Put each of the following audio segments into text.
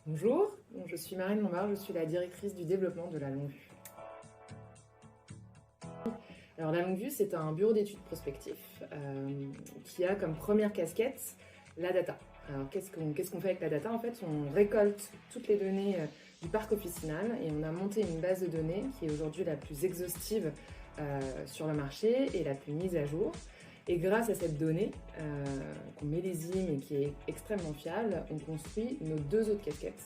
Bonjour, je suis Marine Lombard, je suis la directrice du développement de la Longue-Vue. Alors la Longue-Vue, c'est un bureau d'études prospectif qui a comme première casquette la data. Alors qu'est-ce qu'on fait avec la data? En fait, on récolte toutes les données du parc officinal et on a monté une base de données qui est aujourd'hui la plus exhaustive sur le marché et la plus mise à jour. Et grâce à cette donnée qu'on millésime et qui est extrêmement fiable, on construit nos deux autres casquettes.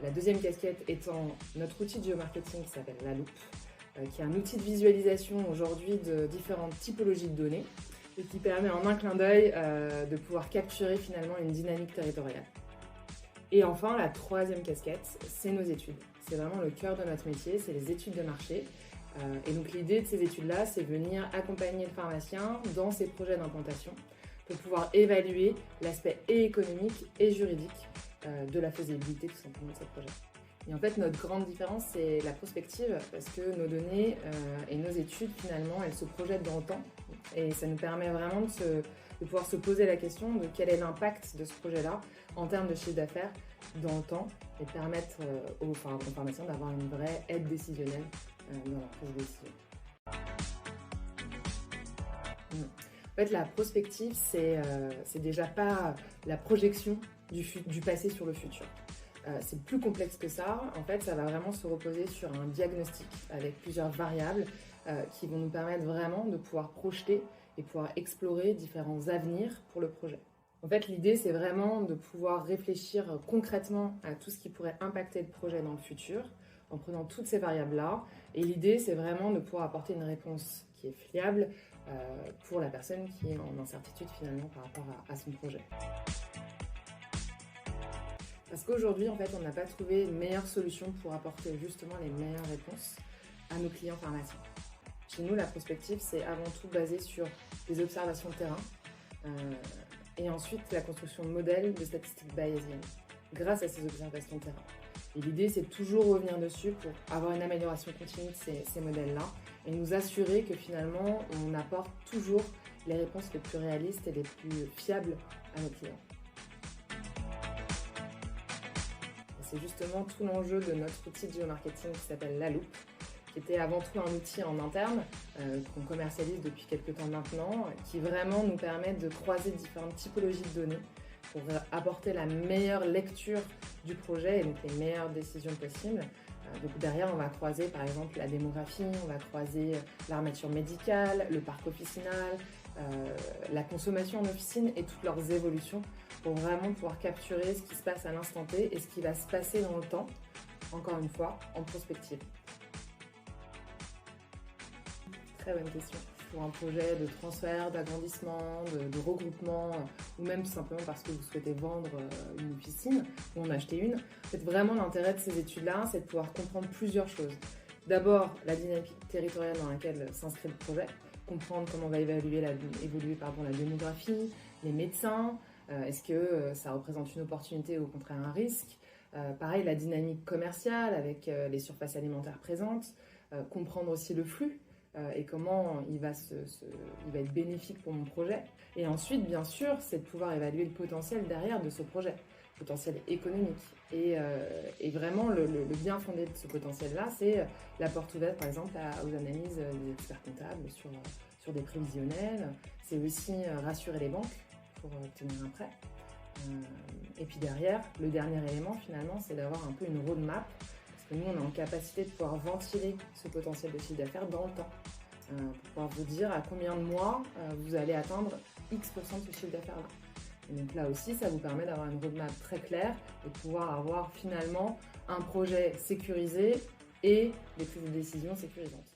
La deuxième casquette étant notre outil de géomarketing qui s'appelle La Loupe, qui est un outil de visualisation aujourd'hui de différentes typologies de données et qui permet en un clin d'œil de pouvoir capturer finalement une dynamique territoriale. Et enfin, la troisième casquette, c'est nos études. C'est vraiment le cœur de notre métier, c'est les études de marché. Et donc l'idée de ces études-là, c'est venir accompagner le pharmacien dans ses projets d'implantation pour pouvoir évaluer l'aspect et économique et juridique de la faisabilité tout simplement de ces projets. Et en fait, notre grande différence, c'est la prospective, parce que nos données et nos études, finalement, elles se projettent dans le temps. Et ça nous permet vraiment de pouvoir se poser la question de quel est l'impact de ce projet-là en termes de chiffre d'affaires dans le temps et permettre aux pharmaciens d'avoir une vraie aide décisionnelle dans leur prise de décision. En fait, la prospective, c'est déjà pas la projection du passé sur le futur. C'est plus complexe que ça. En fait, ça va vraiment se reposer sur un diagnostic avec plusieurs variables qui vont nous permettre vraiment de pouvoir projeter et pouvoir explorer différents avenirs pour le projet. En fait, l'idée, c'est vraiment de pouvoir réfléchir concrètement à tout ce qui pourrait impacter le projet dans le futur en prenant toutes ces variables-là. Et l'idée, c'est vraiment de pouvoir apporter une réponse qui est fiable pour la personne qui est en incertitude finalement par rapport à son projet. Parce qu'aujourd'hui, en fait, on n'a pas trouvé une meilleure solution pour apporter justement les meilleures réponses à nos clients pharmaciens. Chez nous, la prospective, c'est avant tout basé sur des observations de terrain et ensuite la construction de modèles de statistiques bayésiennes grâce à ces observations de terrain. Et l'idée, c'est de toujours revenir dessus pour avoir une amélioration continue de ces modèles-là et nous assurer que finalement, on apporte toujours les réponses les plus réalistes et les plus fiables à nos clients. C'est justement tout l'enjeu de notre outil de géomarketing qui s'appelle La Loupe, qui était avant tout un outil en interne qu'on commercialise depuis quelques temps maintenant, qui vraiment nous permet de croiser différentes typologies de données pour apporter la meilleure lecture du projet et donc les meilleures décisions possibles. Donc derrière, on va croiser par exemple la démographie, on va croiser l'armature médicale, le parc officinal, la consommation en officine et toutes leurs évolutions pour vraiment pouvoir capturer ce qui se passe à l'instant T et ce qui va se passer dans le temps, encore une fois, en prospective. Très bonne question. Pour un projet de transfert, d'agrandissement, de regroupement, ou même tout simplement parce que vous souhaitez vendre une officine ou en acheter une. En fait, vraiment, l'intérêt de ces études-là, c'est de pouvoir comprendre plusieurs choses. D'abord, la dynamique territoriale dans laquelle s'inscrit le projet, comprendre comment va évoluer la démographie, les médecins, est-ce que ça représente une opportunité ou au contraire un risque. Pareil, la dynamique commerciale avec les surfaces alimentaires présentes, comprendre aussi le flux. Et comment il va être bénéfique pour mon projet. Et ensuite, bien sûr, c'est de pouvoir évaluer le potentiel derrière de ce projet, potentiel économique. Et vraiment, le bien fondé de ce potentiel-là, c'est la porte ouverte, par exemple, aux analyses des experts comptables sur des prévisionnels. C'est aussi rassurer les banques pour obtenir un prêt. Et puis derrière, le dernier élément, finalement, c'est d'avoir un peu une roadmap. Parce que nous, on est en capacité de pouvoir ventiler ce potentiel de chiffre d'affaires dans le temps, pour pouvoir vous dire à combien de mois vous allez atteindre X% de ce chiffre d'affaires-là. Et donc là aussi, ça vous permet d'avoir une roadmap très claire et de pouvoir avoir finalement un projet sécurisé et des prises de décision sécurisantes.